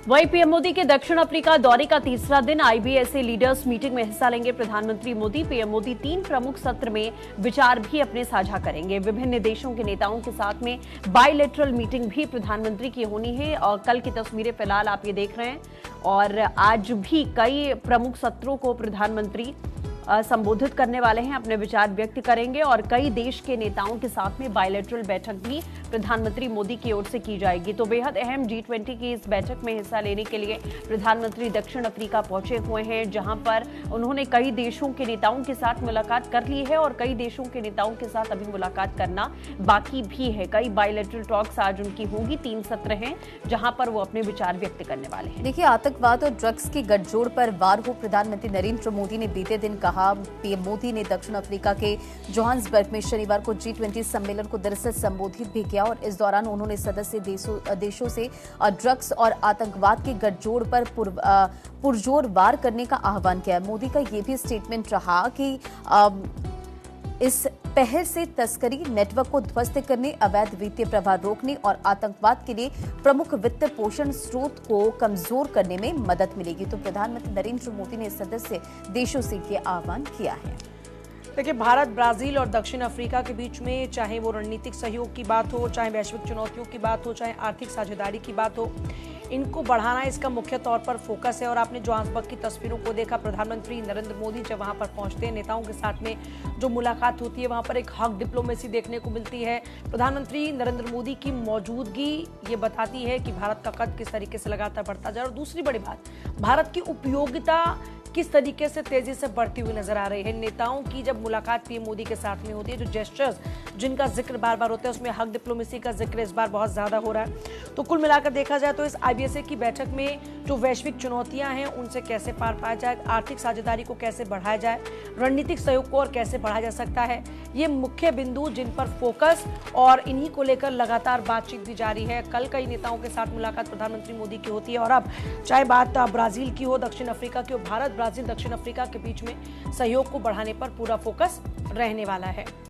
वहीं पीएम मोदी के दक्षिण अफ्रीका दौरे का तीसरा दिन आईबीएसए लीडर्स मीटिंग में हिस्सा लेंगे प्रधानमंत्री मोदी। पीएम मोदी 3 प्रमुख सत्र में विचार भी अपने साझा करेंगे। विभिन्न देशों के नेताओं के साथ में बायलैटरल मीटिंग भी प्रधानमंत्री की होनी है और कल की तस्वीरें फिलहाल आप ये देख रहे हैं। और आज भी कई प्रमुख सत्रों को प्रधानमंत्री संबोधित करने वाले हैं, अपने विचार व्यक्त करेंगे और कई देश के नेताओं के साथ में बायलैटरल बैठक भी प्रधानमंत्री मोदी की ओर से की जाएगी। तो बेहद अहम G20 की इस बैठक में हिस्सा लेने के लिए प्रधानमंत्री दक्षिण अफ्रीका पहुंचे हुए हैं, जहां पर उन्होंने कई देशों के नेताओं के साथ मुलाकात कर ली है और कई देशों के नेताओं के साथ अभी मुलाकात करना बाकी भी है। कई बायलैटरल टॉक्स आज उनकी होंगी। 3 सत्र हैं जहां पर वो अपने विचार व्यक्त करने वाले हैं। देखिए, आतंकवाद और ड्रग्स की गठजोड़ पर वार हो, प्रधानमंत्री नरेंद्र मोदी ने बीते दिन कहा। पीएम मोदी ने दक्षिण अफ्रीका के जोहान्सबर्ग में शनिवार को G20 सम्मेलन को दरअसल संबोधित भी किया और इस दौरान उन्होंने सदस्य देशों से ड्रग्स और आतंकवाद के गठजोड़ पर पुरजोर वार करने का आह्वान किया। मोदी का यह भी स्टेटमेंट रहा कि इस पहल से तस्करी नेटवर्क को ध्वस्त करने, अवैध वित्तीय प्रवाह रोकने और आतंकवाद के लिए प्रमुख वित्त पोषण स्रोत को कमजोर करने में मदद मिलेगी। तो प्रधानमंत्री नरेंद्र मोदी ने सदस्य देशों से ये आह्वान किया है। देखिए, भारत, ब्राजील और दक्षिण अफ्रीका के बीच में चाहे वो रणनीतिक सहयोग की बात हो, चाहे वैश्विक चुनौतियों की बात हो, चाहे आर्थिक साझेदारी की बात हो, इनको बढ़ाना इसका मुख्य तौर पर फोकस है। और आपने जोहान्सबर्ग की तस्वीरों को देखा। प्रधानमंत्री नरेंद्र मोदी जब वहां पर पहुंचते हैं, नेताओं के साथ में जो मुलाकात होती है, वहां पर एक हक डिप्लोमेसी देखने को मिलती है। प्रधानमंत्री नरेंद्र मोदी की मौजूदगी ये बताती है कि भारत का कद किस तरीके से लगातार बढ़ता जा रहा है। और दूसरी बड़ी बात, भारत की उपयोगिता किस तरीके से तेजी से बढ़ती हुई नजर आ रही है। नेताओं की जब मुलाकात पीएम मोदी के साथ में होती है, जो जेस्चर्स जिनका जिक्र बार बार होता है, उसमें हक डिप्लोमेसी का जिक्र इस बार बहुत ज्यादा हो रहा है। तो कुल मिलाकर देखा जाए तो इस आईबीएसए की बैठक में जो वैश्विक चुनौतियां हैं उनसे कैसे पार पाया जाए, आर्थिक साझेदारी को कैसे बढ़ाया जाए, रणनीतिक सहयोग को और कैसे बढ़ाया जा सकता है, ये मुख्य बिंदु जिन पर फोकस और इन्हीं को लेकर लगातार बातचीत भी जारी है। कल कई नेताओं के साथ मुलाकात प्रधानमंत्री मोदी की होती है और अब चाहे बात ब्राजील की हो, दक्षिण अफ्रीका की हो, भारत, ब्राजील, दक्षिण अफ्रीका के बीच में सहयोग को बढ़ाने पर पूरा फोकस रहने वाला है।